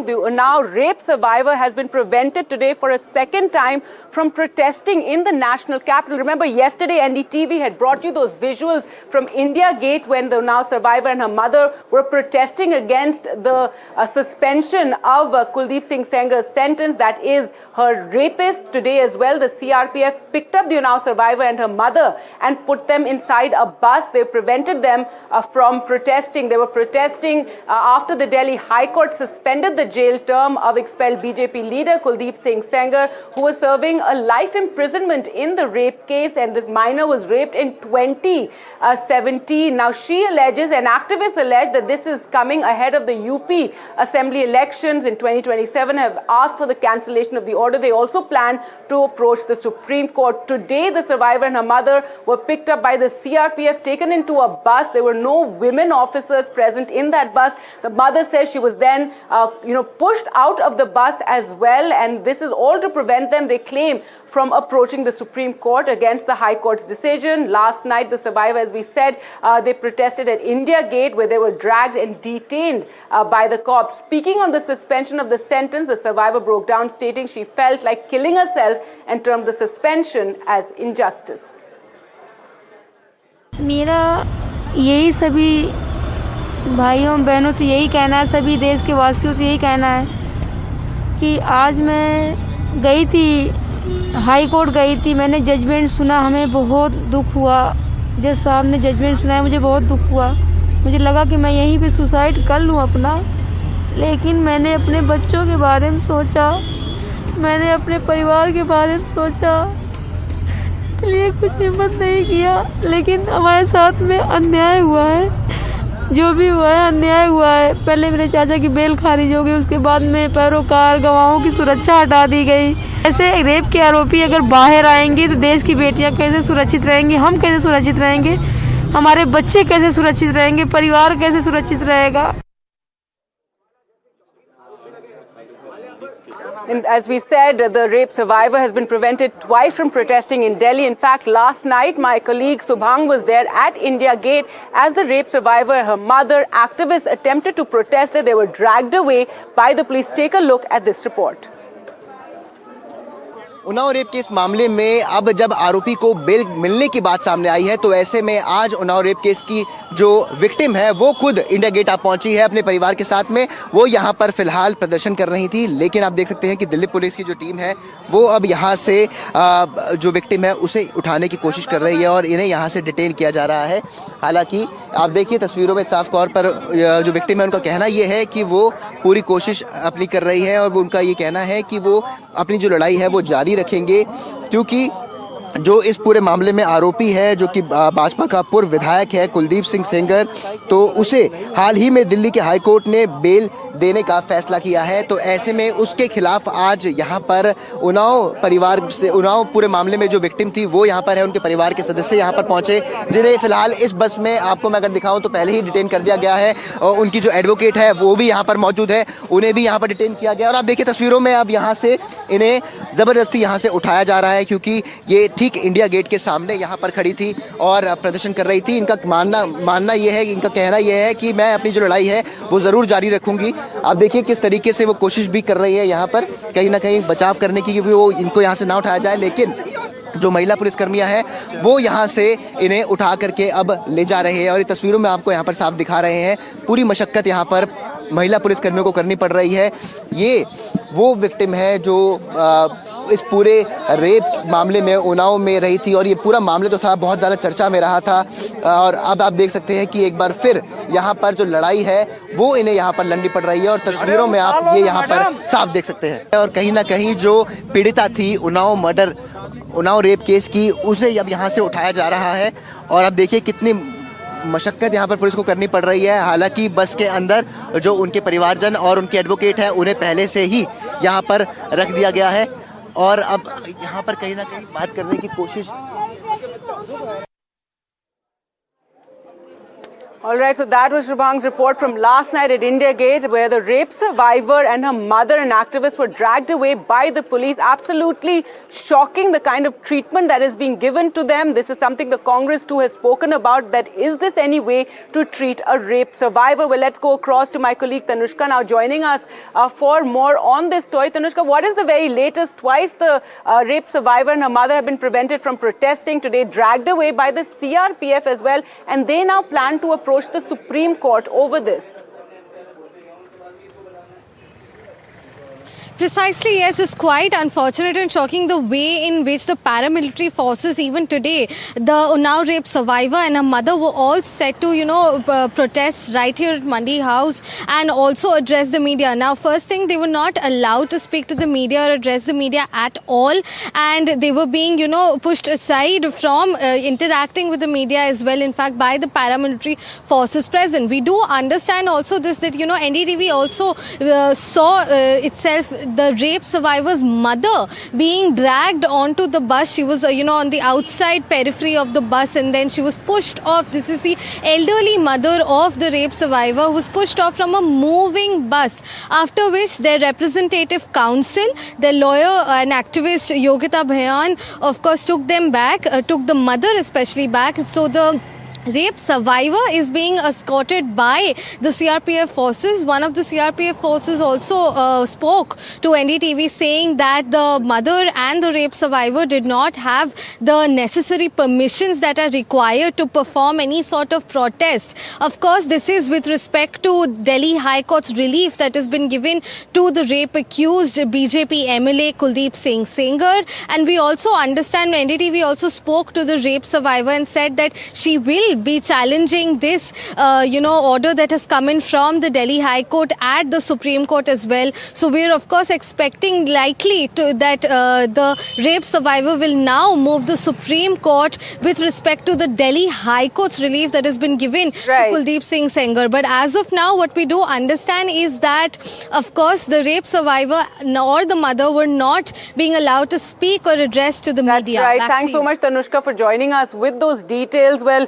Subhang, the Unnao rape survivor, has been prevented today for a second time from protesting in the national capital. Remember, yesterday NDTV had brought you those visuals from India Gate when the Unnao survivor and her mother were protesting against the suspension of Kuldeep Singh Sengar's sentence, that is her rapist. Today as well, the CRPF picked up the Unnao survivor and her mother and put them inside a bus. They prevented them from protesting. They were protesting after the Delhi High Court suspended the jail term of expelled BJP leader Kuldeep Singh Sengar, who was serving a life imprisonment in the rape case, and this minor was raped in 2017. Now she alleges, and activists allege, that this is coming ahead of the UP Assembly elections in 2027, have asked for the cancellation of the order. They also plan to approach the Supreme Court. Today, the survivor and her mother were picked up by the CRPF, taken into a bus. There were no women officers present in that bus. The mother says she was then, pushed out of the bus as well, and this is all to prevent them, they claim, from approaching the Supreme Court against the High Court's decision. Last night, the survivor, as we said, they protested at India Gate, where they were dragged and detained by the cops. Speaking on the suspension of the sentence, the survivor broke down, stating she felt like killing herself and termed the suspension as injustice. मेरा यही सभी भाइयों बहनों से यही कहना है, सभी देश के वासियों से यही कहना है कि आज मैं गई थी, हाई कोर्ट गई थी, मैंने जजमेंट सुना, हमें बहुत दुख हुआ। जज साहब ने जजमेंट सुनाया, मुझे बहुत दुख हुआ। मुझे लगा कि मैं यहीं पे सुसाइड कर लूँ अपना, लेकिन मैंने अपने बच्चों के बारे में सोचा, मैंने अपने परिवार के बारे में सोचा, इसलिए कुछ हिम्मत नहीं किया। लेकिन हमारे साथ में अन्याय हुआ है, जो भी हुआ है अन्याय हुआ है। पहले मेरे चाचा की बेल खारिज हो गई, उसके बाद में पैरोकार गवाहों की सुरक्षा हटा दी गई। ऐसे रेप के आरोपी अगर बाहर आएंगे तो देश की बेटियां कैसे सुरक्षित रहेंगी, हम कैसे सुरक्षित रहेंगे, हमारे बच्चे कैसे सुरक्षित रहेंगे, परिवार कैसे सुरक्षित रहेगा। And as we said, the rape survivor has been prevented twice from protesting in Delhi. In fact, last night, my colleague Subhang was there at India Gate as the rape survivor, her mother, activists attempted to protest that they were dragged away by the police. Take a look at this report. Unnao rape case मामले में अब जब आरोपी को bell मिलने की बात सामने आई है, तो ऐसे में आज उन्नाव रेप केस की जो विक्टिम है वो खुद इंडिया गेट आ पहुंची है अपने परिवार के साथ में। वो यहां पर फिलहाल प्रदर्शन कर रही थी, लेकिन आप देख सकते हैं कि दिल्ली पुलिस की जो टीम है वो अब यहां से जो विक्टिम है उसे उठाने की कोशिश कर रही है और इन्हें यहां से डिटेन किया जा रहा है। हालांकि आप देखिए तस्वीरों में साफ तौर पर जो विक्टिम है उनका कहना ये है कि वो पूरी कोशिश अपनी कर रही है और उनका ये कहना है कि वो अपनी जो लड़ाई है वो जारी रखेंगे, क्योंकि जो इस पूरे मामले में आरोपी है, जो कि भाजपा का पूर्व विधायक है कुलदीप सिंह सेंगर, तो उसे हाल ही में दिल्ली के हाई कोर्ट ने बेल देने का फैसला किया है। तो ऐसे में उसके खिलाफ आज यहाँ पर उन्नाव परिवार से, उन्नाव पूरे मामले में जो विक्टिम थी वो यहाँ पर है, उनके परिवार के सदस्य यहाँ पर पहुँचे, जिन्हें फिलहाल इस बस में आपको मैं अगर दिखाऊँ तो पहले ही डिटेन कर दिया गया है और उनकी जो एडवोकेट है वो भी यहाँ पर मौजूद है, उन्हें भी यहाँ पर डिटेन किया गया। और आप देखिए तस्वीरों में अब यहाँ से इन्हें ज़बरदस्ती यहाँ से उठाया जा रहा है, क्योंकि ये ठीक इंडिया गेट के सामने यहाँ पर खड़ी थी और प्रदर्शन कर रही थी। इनका मानना ये है, इनका कहना ये है कि मैं अपनी जो लड़ाई है वो ज़रूर जारी रखूंगी। आप देखिए किस तरीके से वो कोशिश भी कर रही है यहाँ पर कहीं ना कहीं बचाव करने की, वो इनको यहाँ से ना उठाया जाए, लेकिन जो महिला पुलिसकर्मियां हैं वो यहाँ से इन्हें उठा करके अब ले जा रहे हैं। और ये तस्वीरों में आपको यहाँ पर साफ दिखा रहे हैं, पूरी मशक्क़त यहाँ पर महिला पुलिसकर्मियों को करनी पड़ रही है। ये वो विक्टिम है जो इस पूरे रेप मामले में उन्नाव में रही थी और ये पूरा मामला जो था बहुत ज़्यादा चर्चा में रहा था। और अब आप देख सकते हैं कि एक बार फिर यहाँ पर जो लड़ाई है वो इन्हें यहाँ पर लड़नी पड़ रही है और तस्वीरों में आप ये यहाँ पर साफ देख सकते हैं। और कहीं ना कहीं जो पीड़िता थी उन्नाव रेप केस की, उसे अब यहाँ से उठाया जा रहा है और अब देखिए कितनी मशक्क़त यहाँ पर पुलिस को करनी पड़ रही है। हालांकि बस के अंदर जो उनके परिवारजन और उनके एडवोकेट हैं उन्हें पहले से ही यहाँ पर रख दिया गया है और अब यहाँ पर कहीं ना कहीं बात करने की कोशिश। All right, so that was Shubhang's report from last night at India Gate, where the rape survivor and her mother and activists were dragged away by the police. Absolutely shocking, the kind of treatment that is being given to them. This is something the Congress too has spoken about, that is this any way to treat a rape survivor? Well, let's go across to my colleague Tanushka now joining us for more on this story. Tanushka, what is the very latest? Twice the rape survivor and her mother have been prevented from protesting, today dragged away by the CRPF as well, and they now plan to approach the Supreme Court over this. Precisely, yes. It's quite unfortunate and shocking the way in which the paramilitary forces, even today, the Unnao rape survivor and her mother were all set to, protest right here at Mandi House and also address the media. Now, first thing, they were not allowed to speak to the media or address the media at all. And they were being, pushed aside from interacting with the media as well, in fact, by the paramilitary forces present. We do understand also this, that, NDTV also saw itself, the rape survivor's mother being dragged onto the bus. She was, on the outside periphery of the bus, and then she was pushed off. This is the elderly mother of the rape survivor who was pushed off from a moving bus, after which their representative counsel, their lawyer and activist Yogita Bhayan, of course, took them back, took the mother especially back. So the rape survivor is being escorted by the CRPF forces. One of the CRPF forces also spoke to NDTV, saying that the mother and the rape survivor did not have the necessary permissions that are required to perform any sort of protest. Of course, this is with respect to Delhi High Court's relief that has been given to the rape accused BJP MLA Kuldeep Singh Sengar. And we also understand, NDTV also spoke to the rape survivor and said that she will be challenging this, order that has come in from the Delhi High Court at the Supreme Court as well. So we're of course expecting likely that the rape survivor will now move the Supreme Court with respect to the Delhi High Court's relief that has been given to Kuldeep Singh Sengar. But as of now, what we do understand is that, of course, the rape survivor nor the mother were not being allowed to speak or address to the media. That's right. Thanks so much, Tanushka, for joining us with those details. Well,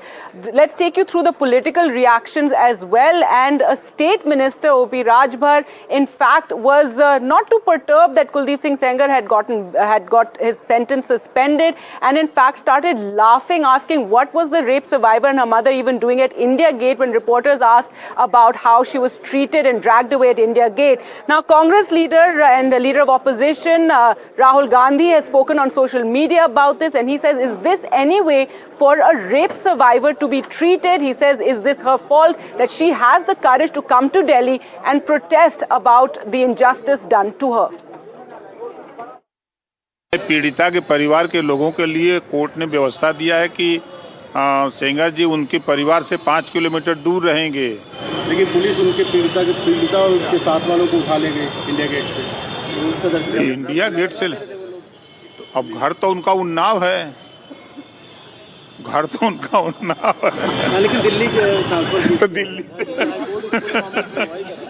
let's take you through the political reactions as well. And a state minister, O.P. Rajbhar, in fact, was not too perturbed that Kuldeep Singh Sengar had got his sentence suspended, and in fact started laughing, asking what was the rape survivor and her mother even doing at India Gate when reporters asked about how she was treated and dragged away at India Gate. Now, Congress leader and the leader of opposition, Rahul Gandhi, has spoken on social media about this, and he says, is this any way for a rape survivor to be treated? He says, is this her fault that she has the courage to come to Delhi and protest about the injustice done to her? पीड़िता के परिवार के लोगों के लिए court ने व्यवस्था दिया है कि सेंगर जी उनके परिवार से 5 किलोमीटर दूर रहेंगे, लेकिन पुलिस पीड़िता और उनके साथ वालों को उठा लेंगे इंडिया गेट से। इंडिया गेट से तो अब घर तो उनका उन्नाव है, घर तो उनका उन्नाव है, लेकिन दिल्ली के तो दिल्ली से।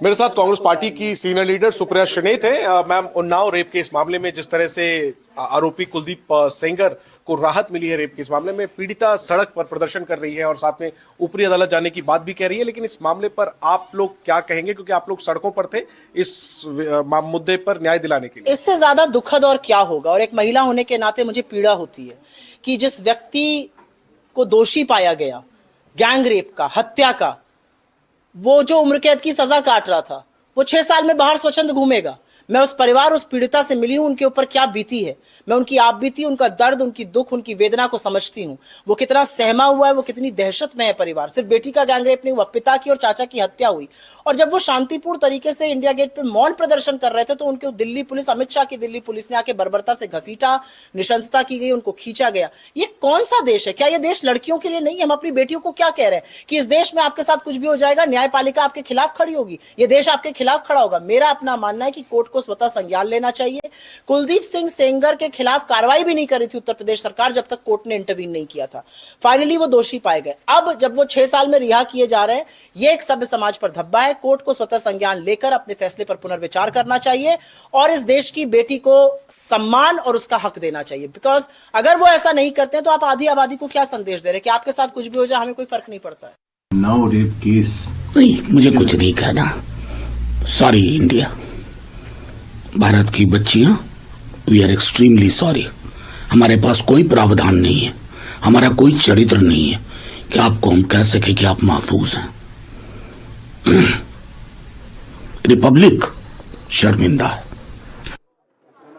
मेरे साथ कांग्रेस पार्टी की सीनियर लीडर सुप्रिया श्रीनेत है। मैम, उन्नाव रेप के इस मामले में जिस तरह से आरोपी कुलदीप सेंगर को राहत मिली है रेप के इस मामले में, पीड़िता सड़क पर प्रदर्शन कर रही है और साथ में ऊपरी अदालत जाने की बात भी कह रही है, लेकिन इस मामले पर आप लोग क्या कहेंगे, क्योंकि आप लोग सड़कों पर थे इस मुद्दे पर न्याय दिलाने के लिए? इससे ज्यादा दुखद और क्या होगा। और एक महिला होने के नाते मुझे पीड़ा होती है कि जिस व्यक्ति को दोषी पाया गया गैंग रेप का, हत्या का, वो जो उम्र कैद की सजा काट रहा था, वो 6 साल में बाहर स्वच्छंद घूमेगा। मैं उस परिवार, उस पीड़िता से मिली हूं, उनके ऊपर क्या बीती है, मैं उनकी आप बीती, उनका दर्द, उनकी दुख, उनकी वेदना को समझती हूं। वो कितना सहमा हुआ है, वो कितनी दहशत में है परिवार। सिर्फ बेटी का गैंग रेप नहीं हुआ, पिता की और चाचा की हत्या हुई। और जब वो शांतिपूर्ण तरीके से इंडिया गेट पे मौन प्रदर्शन कर रहे थे, तो उनको दिल्ली पुलिस, अमित शाह की दिल्ली पुलिस ने आके बर्बरता से घसीटा, निशंसता की गई, उनको खींचा गया। ये कौन सा देश है? क्या ये देश लड़कियों के लिए नहीं है? हम अपनी बेटियों को क्या कह रहे हैं कि इस देश में आपके साथ कुछ भी हो जाएगा, न्यायपालिका आपके खिलाफ खड़ी होगी, ये देश आपके खिलाफ खड़ा होगा। मेरा अपना मानना है कि कोर्ट को स्वतः संज्ञान लेना चाहिए। कुलदीप सिंह सेंगर के खिलाफ कार्रवाई भी नहीं करी थी उत्तर प्रदेश सरकार जब तक कोर्ट ने इंटरवीन नहीं किया था। फाइनली वो दोषी पाए गए। अब जब वो 6 साल में रिहा किए जा रहे हैं, ये एक सभ्य समाज पर धब्बा है। कोर्ट को स्वतः संज्ञान लेकर अपने फैसले पर पुनर्विचार करना चाहिए और इस देश की बेटी को सम्मान और उसका हक देना चाहिए। बिकॉज अगर वो ऐसा नहीं करते हैं तो आप आधी आबादी को क्या संदेश दे रहे हैं कि आपके साथ कुछ भी हो जाए हमें कोई फर्क नहीं पड़ता है। उन्नाव रेप केस नहीं, मुझे कुछ नहीं कहना। सॉरी इंडिया, भारत की बच्चियां, वी आर एक्सट्रीमली सॉरी। हमारे पास कोई प्रावधान नहीं है, हमारा कोई चरित्र नहीं है कि आपको हम कह सके कि आप महफूज हैं। रिपब्लिक शर्मिंदा है।